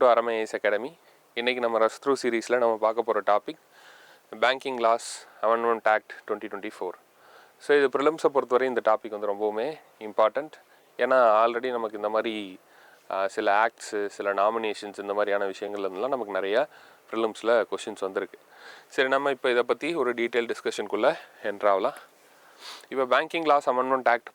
to Aram'S Academy. இன்னைக்கு நம்ம rush through சீரீஸில் நம்ம பார்க்க போகிற topic banking laws amendment act 2024. So இது ப்ரிலிம்ஸை பொறுத்தவரை இந்த டாபிக் வந்து ரொம்பவுமே இம்பார்ட்டண்ட். ஏன்னா ஆல்ரெடி நமக்கு இந்த மாதிரி சில ஆக்ட்ஸு, சில நாமினேஷன்ஸ், இந்த மாதிரியான விஷயங்கள்லாம் நமக்கு நிறையா ப்ரிலிம்ஸில் கொஷின்ஸ் வந்திருக்கு. சரி, நம்ம இப்போ இதை பற்றி ஒரு டீட்டெயில் டிஸ்கஷனுக்குள்ளே என்ட்ராகலாம். இப்போ பேங்கிங் லாஸ் அமெண்ட்மெண்ட் ஆக்ட்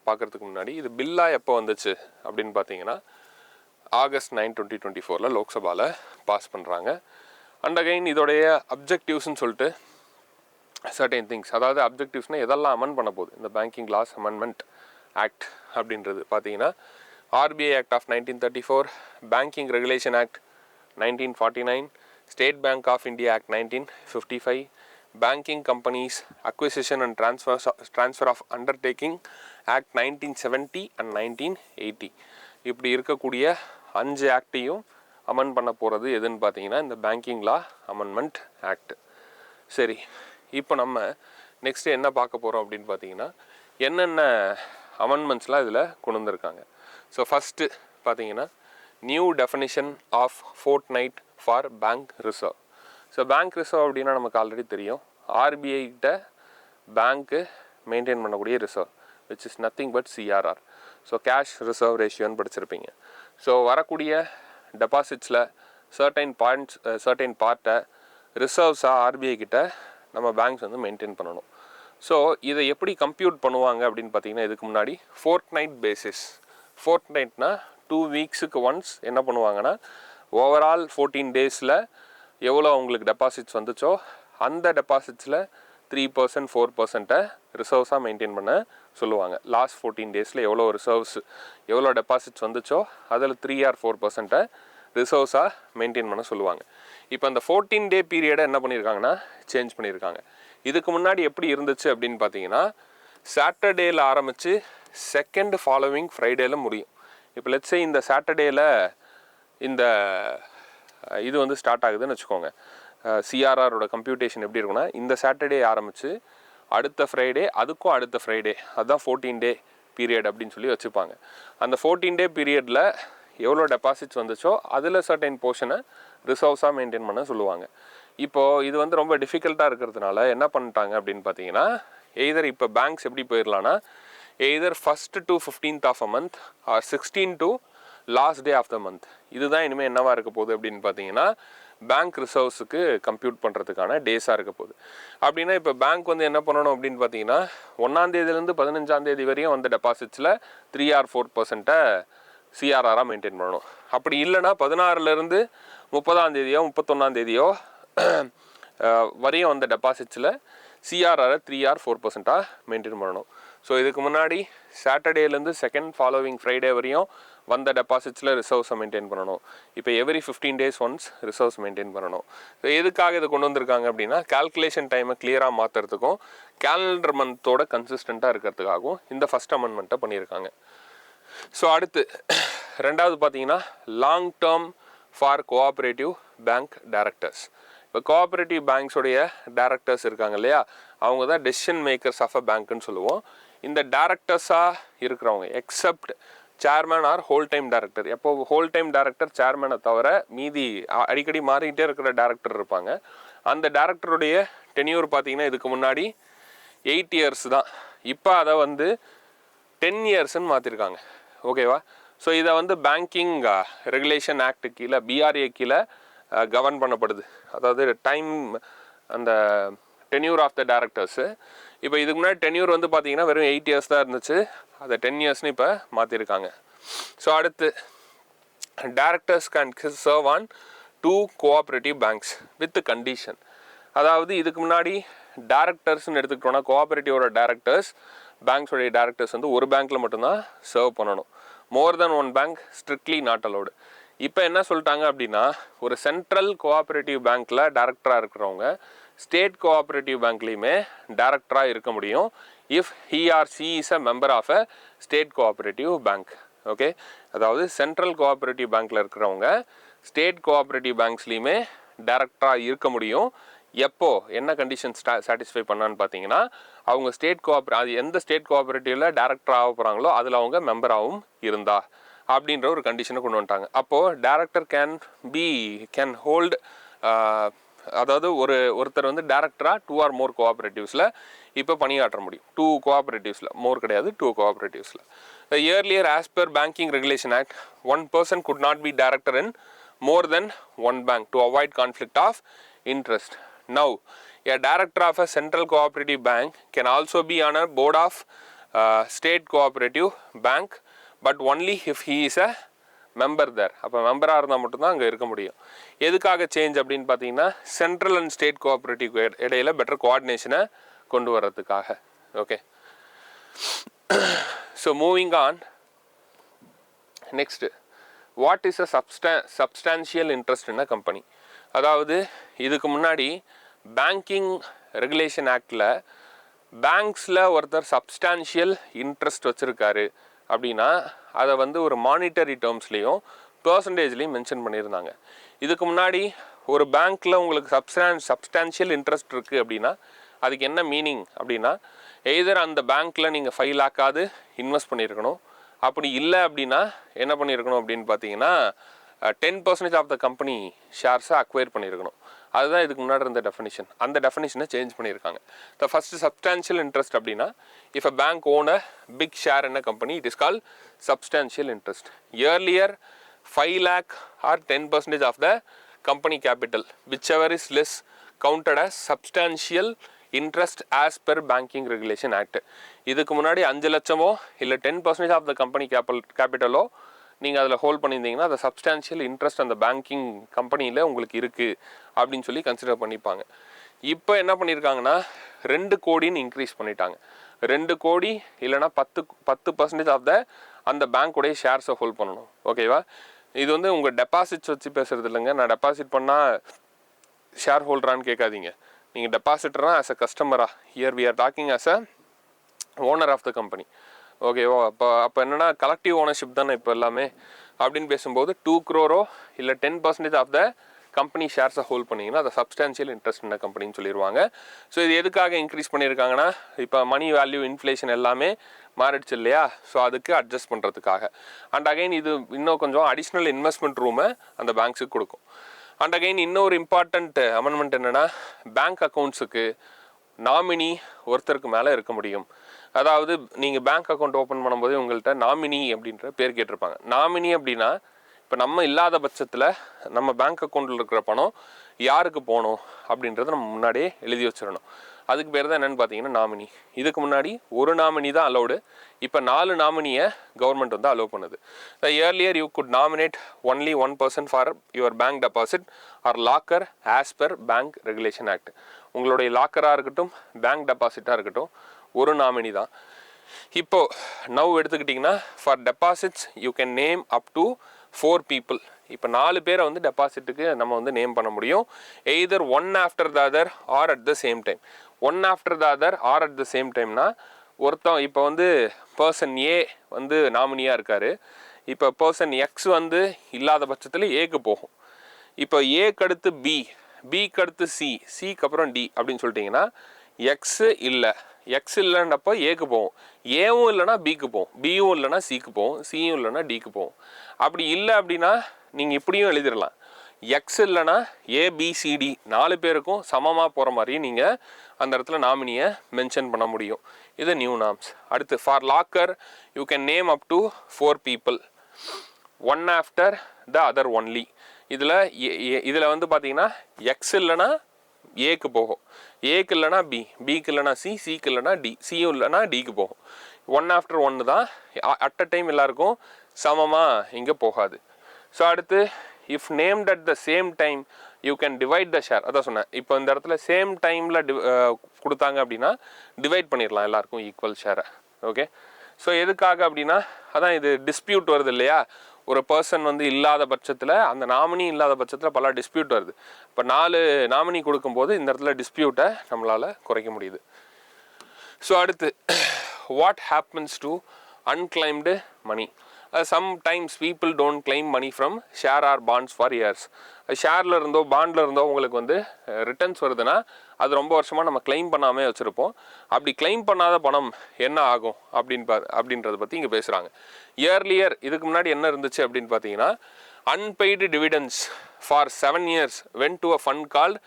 பார்க்குறதுக்கு முன்னாடி இது பில்லாக எப்போ வந்துச்சு அப்படின்னு பார்த்தீங்கன்னா August 9, 2024 லோக்சபாவில் பாஸ் பண்ணுறாங்க. அண்ட் அகைன் இதோடைய அப்ஜெக்டிவ்ஸ்ன்னு சொல்லிட்டு சர்டைன் திங்ஸ், அதாவது அப்ஜெக்டிவ்ஸ்னால் எதெல்லாம் அமெண்ட் பண்ண போகுது இந்த பேங்கிங் லாஸ் அமெண்ட்மெண்ட் ஆக்ட் அப்படின்றது பார்த்தீங்கன்னா RBI act of 1934, banking regulation act 1949, state bank of India act 1955, banking companies acquisition and transfer of undertaking act 1970 and 1980. இப்படி இருக்கக்கூடிய 5 ஆக்டையும் அமெண்ட் பண்ண போகிறது எதுன்னு பார்த்தீங்கன்னா இந்த பேங்கிங் லா அமெண்ட்மெண்ட் ஆக்ட். சரி, இப்போ நம்ம நெக்ஸ்ட்டு என்ன பார்க்க போகிறோம் அப்படின்னு பார்த்தீங்கன்னா என்னென்ன அமெண்ட்மெண்ட்ஸ்லாம் இதில் கொண்டு வந்திருக்காங்க. ஸோ ஃபஸ்ட்டு பார்த்தீங்கன்னா new definition of fortnight for bank reserve. So bank reserve அப்படின்னா நமக்கு ஆல்ரெடி தெரியும், RBI கிட்ட பேங்க்கு மெயின்டைன் பண்ணக்கூடிய reserve which is nothing but CRR. So cash reserve ரேஷியோன்னு படிச்சிருப்பீங்க. ஸோ வரக்கூடிய டெபாசிட்ஸில் சர்டைன் பார்ட்டை ரிசர்வ்ஸாக RBI கிட்ட நம்ம பேங்க்ஸ் வந்து மெயின்டைன் பண்ணணும். ஸோ இதை எப்படி கம்ப்யூட் பண்ணுவாங்க அப்படின்னு பார்த்தீங்கன்னா இதுக்கு முன்னாடி ஃபோர்ட்நைட் பேசிஸ். ஃபோர்ட்நைட்னா 2 வீக்ஸுக்கு ஒன்ஸ் என்ன பண்ணுவாங்கன்னா ஓவரால் 14 டேஸில் எவ்வளோ அவங்களுக்கு டெபாசிட்ஸ் வந்துச்சோ அந்த டெபாசிட்ஸில் 3%, 4% ரிசர்வ்ஸாக மெயின்டைன் பண்ண சொல்லுவாங்க. லாஸ்ட் 14 டேஸில் எவ்வளோ டெபாசிட்ஸ் வந்துச்சோ அதில் 3 or 4% ரிசர்வ்ஸாக மெயின்டைன் பண்ண சொல்லுவாங்க. இப்போ அந்த 14 டே பீரியடை என்ன பண்ணியிருக்காங்கன்னா சேஞ்ச் பண்ணியிருக்காங்க. இதுக்கு முன்னாடி எப்படி இருந்துச்சு அப்படின்னு பார்த்தீங்கன்னா சாட்டர்டேயில் ஆரம்பித்து செகண்ட் ஃபாலோவிங் ஃப்ரைடேயில் முடியும். இப்போ லெட்ஸே இந்த சாட்டர்டேயில் இந்த இது வந்து ஸ்டார்ட் ஆகுதுன்னு வச்சுக்கோங்க. CRRோட கம்ப்யூட்டேஷன் எப்படி இருக்குன்னா இந்த சாட்டர்டே ஆரம்பித்து அடுத்த ஃப்ரைடே, அதுக்கும் அடுத்த ஃப்ரைடே, அதுதான் 14 டே பீரியட் அப்படின்னு சொல்லி வச்சுப்பாங்க. அந்த 14 டே பீரியடில் எவ்வளோ டெபாசிட்ஸ் வந்துச்சோ அதில் சர்டைன் போர்ஷனை ரிசர்வ்ஸாக மெயின்டைன் பண்ண சொல்லுவாங்க. இப்போது இது வந்து ரொம்ப டிஃபிகல்ட்டாக இருக்கிறதுனால என்ன பண்ணிட்டாங்க அப்படின்னு பார்த்தீங்கன்னா எய்தர் இப்போ பேங்க்ஸ் எப்படி போயிடலான்னா either 1st to 15th of a month or 16 to last day of the month. இதுதான் இனிமேல் என்னவாக இருக்க போகுது அப்படின்னு பார்த்தீங்கன்னா பேங்க் ரிசர்வ்ஸுக்கு கம்ப்யூட் பண்ணுறதுக்கான டேஸாக இருக்க போகுது. அப்படின்னா இப்போ பேங்க் வந்து என்ன பண்ணணும் அப்படின்னு பார்த்தீங்கன்னா 1ஆம் தேதியிலேருந்து 15ஆம் தேதி வரையும் வந்த டெபாசிட்ஸில் 3 or 4% CRRாக மெயின்டைன் பண்ணணும். அப்படி இல்லைனா 16லேருந்து 30ஆம் தேதியோ 31ஆம் தேதியோ வரையும் வந்த டெபாசிட்ஸில் CRRை 3 or 4% மெயின்டைன் பண்ணணும். ஸோ இதுக்கு முன்னாடி சாட்டர்டேலேருந்து செகண்ட் ஃபாலோவிங் ஃப்ரைடே வரையும் வந்த டெபாசிட்ஸில் ரிசர்வ்ஸை மெயின்டைன் பண்ணணும். இப்போ every 15 days once reserves maintain பண்ணணும். ஸோ எதுக்காக இதை கொண்டு வந்திருக்காங்க அப்படின்னா கால்குலேஷன் டைமை கிளியராக மாற்றுறதுக்கும் கேலண்டர் மந்தோட கன்சிஸ்டண்ட்டாக இருக்கிறதுக்காகவும் இந்த ஃபஸ்ட் அமெண்ட்மெண்ட்டை பண்ணியிருக்காங்க. ஸோ அடுத்து ரெண்டாவது பார்த்தீங்கன்னா long term for cooperative bank directors. இப்போ கோஆப்ரேட்டிவ் பேங்க்ஸோடைய டைரக்டர்ஸ் இருக்காங்க இல்லையா, அவங்க தான் டெசிஷன் மேக்கர்ஸ் ஆஃப் அ பேங்க்னு சொல்லுவோம். இந்த டைரக்டர்ஸாக இருக்கிறவங்க except chairman are whole time director. எப்போ ஹோல் டைம் டைரக்டர் சேர்மேனை தவிர மீதி அடிக்கடி மாறிக்கிட்டே இருக்கிற டைரக்டர் இருப்பாங்க. அந்த டைரக்டருடைய டென்யூர் பார்த்தீங்கன்னா இதுக்கு முன்னாடி 8 years தான். இப்போ அதை வந்து 10 yearsன்னு மாற்றிருக்காங்க. ஓகேவா? ஸோ இதை வந்து பேங்கிங் ரெகுலேஷன் ஆக்ட் கீழே BRA கீழே கவர்ன் பண்ணப்படுது. அதாவது டைம் அந்த டென்யூர் ஆஃப் த டைரக்டர்ஸு. இப்போ இதுக்கு முன்னாடி டென்யூர் வந்து பார்த்தீங்கன்னா வெறும் 8 years தான் இருந்துச்சு, அதை 10 yearsன்னு இப்போ மாற்றிருக்காங்க. ஸோ அடுத்து directors can serve on 2 cooperative banks with condition. அதாவது இதுக்கு முன்னாடி டைரக்டர்ஸ்ன்னு எடுத்துக்கிட்டோன்னா கோஆப்ரேட்டிவோட டைரக்டர்ஸ் பேங்க்ஸோடைய டைரக்டர்ஸ் வந்து ஒரு பேங்க்கில் மட்டும்தான் சர்வ் பண்ணணும். மோர் தென் 1 பேங்க் ஸ்ட்ரிக்ட்லி நாட் அலோடு. இப்போ என்ன சொல்லிட்டாங்க அப்படின்னா ஒரு சென்ட்ரல் கோஆப்ரேட்டிவ் பேங்க்கில் டைரக்டராக இருக்கிறவங்க ஸ்டேட் கோஆப்ரேட்டிவ் பேங்க்லேயுமே டைரக்டராக இருக்க முடியும் if he or she is a member of a state cooperative bank. Okay, அதாவது சென்ட்ரல் கோஆப்ரேட்டிவ் பேங்க்கில் இருக்கிறவங்க ஸ்டேட் கோஆப்ரேட்டிவ் பேங்க்ஸ்லேயுமே டைரக்டராக இருக்க முடியும். எப்போ என்ன கண்டிஷன்ஸ் சாட்டிஸ்ஃபை பண்ணான்னு பார்த்தீங்கன்னா அவங்க அது எந்த ஸ்டேட் கோஆப்ரேட்டிவில் டைரக்டர் ஆக போகிறாங்களோ அதில் அவங்க மெம்பராகவும் இருந்தா அப்படின்ற ஒரு கண்டிஷனை கொண்டு வந்துட்டாங்க. அப்போது டைரக்டர் கேன் ஹோல்ட், அதாவது ஒருத்தர் வந்து டைரக்டராக 2 or more கோஆப்ரேட்டிவ்ஸில் இப்போ பணியாற்ற முடியும். 2 கோஆப்ரேட்டிவ்ஸில், மோர் கிடையாது, 2 கோஆப்ரேட்டிவ்ஸில். Earlier, as per Banking Regulation Act, one person could not be director in more than one bank to avoid conflict of interest. Now, a director of a central cooperative bank can also be on a board of state cooperative bank, but only if he is a member there. அப்போ மெம்பராக இருந்தால் மட்டும்தான் அங்கே இருக்க முடியும். எதுக்காக change அப்படின்னு பார்த்தீங்கன்னா, சென்ட்ரல் அண்ட் ஸ்டேட் கோஆப்ரேட்டிவ் இடையில பெட்டர் கோஆர்டினேஷனை கொண்டு வர்றதுக்காக. Okay, so moving on. Next, what is a substantial interest in a company? அதாவது இதுக்கு முன்னாடி பேங்கிங் ரெகுலேஷன் ஆக்டில் பேங்க்ஸில் ஒருத்தர் சப்ஸ்டான்ஷியல் இன்ட்ரெஸ்ட் வச்சுருக்காரு அப்படின்னா அதை வந்து ஒரு மானிட்டரி டேர்ம்ஸ்லேயும் பர்சன்டேஜ்லேயும் மென்ஷன் பண்ணியிருந்தாங்க. இதுக்கு முன்னாடி ஒரு பேங்க்கில் உங்களுக்கு சப்ஸ்டான்ஷியல் இன்ட்ரெஸ்ட் இருக்குது அப்படின்னா அதுக்கு என்ன மீனிங் அப்படின்னா, எய்தர் அந்த பேங்க்கில் நீங்கள் 5 lakhs இன்வெஸ்ட் பண்ணியிருக்கணும், அப்படி இல்லை அப்படின்னா என்ன பண்ணியிருக்கணும் அப்படின்னு பார்த்தீங்கன்னா 10% ஆஃப் த கம்பெனி ஷேர்ஸை அக்வயர் பண்ணியிருக்கணும். அதுதான் இதுக்கு முன்னாடி இருந்த டெஃபினிஷன். அந்த டெஃபினிஷனை சேஞ்ச் பண்ணியிருக்காங்க. த ஃபஸ்ட்டு சப்ஸ்டான்ஷியல் இன்ட்ரெஸ்ட் அப்படின்னா, if a bank own a big share in a company, it is call substantial interest. Earlier 5 lakh or 10% of the company capital, whichever is less counted as substantial interest as per banking regulation act. இதுக்கு முன்னாடி 5 லட்சமோ இல்லை 10% of the company கேபிட்டலோ நீங்கள் அதில் hold பண்ணியிருந்தீங்கன்னா அந்த substantial interest அந்த banking கம்பெனியில் உங்களுக்கு இருக்குது அப்படின்னு சொல்லி கன்சிடர் பண்ணிப்பாங்க. இப்போ என்ன பண்ணியிருக்காங்கன்னா 2 கோடின்னு இன்க்ரீஸ் பண்ணிட்டாங்க. 2 கோடி இல்லைனா 10% ஆஃப் த அந்த பேங்க்குடைய ஷேர்ஸை ஹோல்ட் பண்ணணும். ஓகேவா? இது வந்து உங்கள் டெபாசிட்ஸ் வச்சு பேசுகிறது இல்லைங்க. நான் டெபாசிட் பண்ணால் ஷேர் ஹோல்டரான்னு கேட்காதீங்க. நீங்கள் டெபாசிட்டராக ஆஸ் அ கஸ்டமராக, here we are talking as a owner of the company. ஓகேவா? அப்போ என்னென்னா கலெக்டிவ் ஓனர்ஷிப் தானே இப்போ எல்லாமே. அப்படின்னு பேசும்போது 2 crore இல்லை 10% ஆஃப் த கம்பெனி ஷேர்ஸை ஹோல்ட் பண்ணிங்கன்னா அதை சப்ஸ்டான்ஷியல் இன்ட்ரெஸ்ட் இந்த கம்பெனின்னு சொல்லிடுவாங்க. ஸோ இது எதுக்காக இன்க்ரீஸ் பண்ணியிருக்காங்கன்னா, இப்போ மணி வேல்யூ இன்ஃப்ளேஷன் எல்லாமே மாறிடுச்சு இல்லையா? ஸோ அதுக்கு அட்ஜஸ்ட் பண்ணுறதுக்காக. அண்ட் அகைன் இது இன்னும் கொஞ்சம் அடிஷ்னல் இன்வெஸ்ட்மெண்ட் ரூமை அந்த பேங்க்ஸுக்கு கொடுக்கும். அண்ட் அகைன் இன்னொரு இம்பார்ட்டண்ட் அமெண்ட்மெண்ட் என்னென்னா, பேங்க் அக்கௌண்ட்ஸுக்கு நாமினி ஒருத்தருக்கு மேலே இருக்க முடியும். அதாவது நீங்கள் பேங்க் அக்கௌண்ட் ஓப்பன் பண்ணும்போது உங்கள்கிட்ட நாமினி அப்படின்ற பேர் கேட்டிருப்பாங்க. நாமினி அப்படின்னா இப்போ நம்ம இல்லாத பட்சத்தில் நம்ம பேங்க் அக்கௌண்ட்டில் இருக்கிற பணம் யாருக்கு போகணும் அப்படின்றத நம்ம முன்னாடியே எழுதி வச்சிடணும். அதுக்கு பேர் தான் என்னென்னு பார்த்தீங்கன்னா நாமினி. இதுக்கு முன்னாடி ஒரு நாமினி தான் அலோடு. இப்போ 4 நாமினியை கவர்மெண்ட் வந்து அலோவ் பண்ணுது. Earlier you could nominate only 1 person for your bank deposit or locker as per bank regulation act. உங்களுடைய லாக்கராக இருக்கட்டும், பேங்க் டெபாசிட்டாக இருக்கட்டும், ஒரு நாமினி தான். இப்போது நவ் எடுத்துக்கிட்டிங்கன்னா for deposits you can name up to 4 people. இப்போ 4 பேரை வந்து டெபாசிட்டுக்கு நம்ம வந்து நேம் பண்ண முடியும். Either one after the other or at the same time. One after the other or at the same டைம்னா, ஒருத்தன் இப்போ வந்து பர்சன் ஏ வந்து நாமினியாக இருக்கார். இப்போ பர்சன் எக்ஸ் வந்து இல்லாத பட்சத்தில் ஏக்கு போகும். இப்போ ஏக்கு அடுத்து பி, பிக்கு அடுத்து சி, சிக்கு அப்புறம் டி அப்படின்னு சொல்லிட்டிங்கன்னா எக்ஸு இல்லை, எக்ஸ் இல்லைன்னப்போ ஏக்கு போகும், ஏவும் இல்லைனா பிக்கு போகும், பியும் இல்லைனா சிக்கு போகும், சியும் இல்லைனா டிக்கு போகும். அப்படி இல்லை அப்படின்னா நீங்கள் இப்படியும் எழுதிடலாம். எக்ஸ் இல்லைனா ஏபிசிடி 4 பேருக்கும் சமமாக போகிற மாதிரி நீங்கள் அந்த இடத்துல நாமினியை மென்ஷன் பண்ண முடியும். இது நியூ நார்ம்ஸ். அடுத்து for locker you can name up to 4 people, one after the other only. இதில் வந்து பார்த்தீங்கன்னா எக்ஸ் இல்லைனா ஏக்கு போகும், ஏக்கு இல்லைனா பி, பிக்கு இல்லைனா சி, சிக்கு இல்லைனா டி, சியும் இல்லைனா டிக்கு போகும். ஒன் ஆஃப்டர் ஒன்று தான், அட் அ டைம் எல்லாருக்கும் சமமாக இங்கே போகாது. ஸோ அடுத்து if named at the same time you can divide the share. அதான் சொன்னேன், இப்போ இந்த இடத்துல சேம் டைமில் கொடுத்தாங்க அப்படின்னா டிவைட் பண்ணிடலாம் எல்லாருக்கும் ஈக்குவல் ஷேரை. ஓகே, ஸோ எதுக்காக அப்படின்னா, அதான் இது டிஸ்பியூட் வருது இல்லையா? ஒரு பர்சன் வந்து இல்லாத பட்சத்தில், அந்த நாமினி இல்லாத பட்சத்தில் பல டிஸ்பியூட் வருது. இப்போ 4 நாமினி கொடுக்கும்போது இந்த இடத்துல டிஸ்பியூட்டை நம்மளால் குறைக்க முடியுது. ஸோ அடுத்து what happens to unclaimed money? Sometimes people don't claim money from share or bonds for years. ஷேரில் இருந்தோ பாண்டில் இருந்தோ உங்களுக்கு வந்து ரிட்டர்ன்ஸ் வருதுன்னா அது ரொம்ப வருஷமாக நம்ம கிளைம் பண்ணாமே வச்சுருப்போம். அப்படி கிளைம் பண்ணாத பணம் என்ன ஆகும் அப்படின்றத பற்றி இங்கே பேசுகிறாங்க. இயர்லியர் இதுக்கு முன்னாடி என்ன இருந்துச்சு அப்படின்னு பார்த்தீங்கன்னா, unpaid dividends for 7 years went to a fund called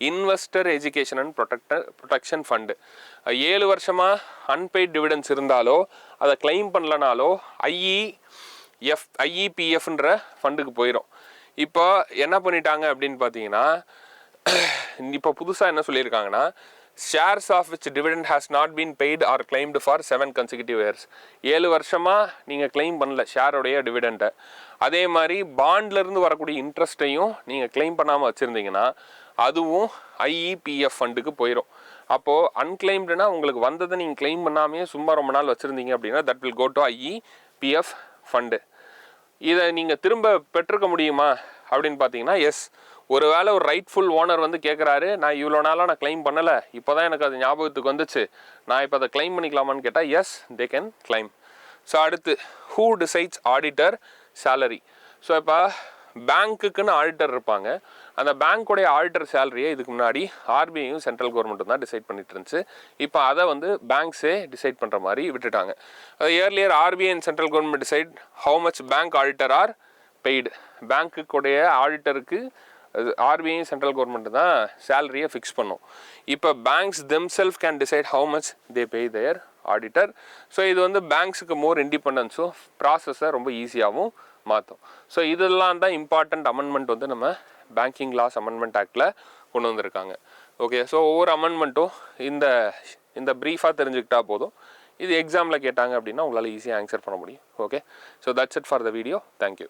Investor Education and Protection Fund. 7 வருஷமாக அன்பெய்ட் டிவிடெண்ட்ஸ் இருந்தாலோ அதை கிளைம் பண்ணலனாலோ ஐஇபிஎஃப்ன்ற ஃபண்டுக்கு போயிடும். இப்போ என்ன பண்ணிட்டாங்க அப்படின்னு பார்த்தீங்கன்னா, இப்போ புதுசாக என்ன சொல்லியிருக்காங்கன்னா, shares of which dividend has not been paid or claimed for 7 consecutive years. 7 வருஷமாக நீங்கள் கிளைம் பண்ணல ஷேருடைய டிவிடெண்ட்டை. அதே மாதிரி பாண்ட்லேருந்து வரக்கூடிய இன்ட்ரெஸ்ட்டையும் நீங்கள் கிளைம் பண்ணாமல் வச்சுருந்தீங்கன்னா அதுவும் ஐஇபிஎஃப் ஃபண்டுக்கு போயிடும். அப்போது அன்கிளைம்டுனா உங்களுக்கு வந்ததை நீங்கள் கிளைம் பண்ணாமே சும்மா ரொம்ப நாள் வச்சுருந்தீங்க அப்படின்னா that will go to IEPF fund. இதை நீங்கள் திரும்ப பெற்றுக்க முடியுமா அப்படின்னு பார்த்தீங்கன்னா எஸ். ஒருவேளை ஒரு ரைட்ஃபுல் ஓனர் வந்து கேட்குறாரு, நான் இவ்வளோ நாளாக நான் கிளைம் பண்ணலை, இப்போ தான் எனக்கு அது ஞாபகத்துக்கு வந்துச்சு, நான் இப்போ அதை கிளைம் பண்ணிக்கலாமான்னு கேட்டால் yes, they can claim. So அடுத்து who decides auditor salary. So இப்போ பேங்க்குக்குன்னு ஆடிட்டர் இருப்பாங்க. அந்த பேங்க்குடைய ஆடிட்டர் சேலரியை இதுக்கு முன்னாடி ஆர்பிஐயும் சென்ட்ரல் கவர்மெண்ட்டும் தான் டிசைட் பண்ணிட்டு இருந்துச்சு. இப்போ அதை வந்து பேங்க்ஸே டிசைட் பண்ணுற மாதிரி விட்டுட்டாங்க. Earlier RBI and central government decide how much bank auditor are paid. பேங்க்குடைய ஆடிட்டருக்கு ஆர்பிஐயும் சென்ட்ரல் கவர்மெண்ட் தான் சேலரியை ஃபிக்ஸ் பண்ணும். இப்போ banks themselves can decide how much they pay their auditor. So இது வந்து பேங்க்ஸுக்கு மோர் இண்டிபெண்டன்ஸும் ப்ராசஸை ரொம்ப ஈஸியாகவும் மாற்றும். ஸோ இதெல்லாம் தான் இம்பார்ட்டண்ட் அமெண்ட்மெண்ட் வந்து நம்ம பேங்கிங் லாஸ் அமெண்ட்மெண்ட் ஆக்டில் கொண்டு வந்திருக்காங்க. ஓகே, ஸோ ஒவ்வொரு அமெண்ட்மெண்ட்டும் இந்த ப்ரீஃபாக தெரிஞ்சுக்கிட்டா போதும். இது எக்ஸாமில் கேட்டாங்க அப்படின்னா உங்களால் ஈஸியாக ஆன்சர் பண்ண முடியும். Okay, so that's it for the video. Thank you.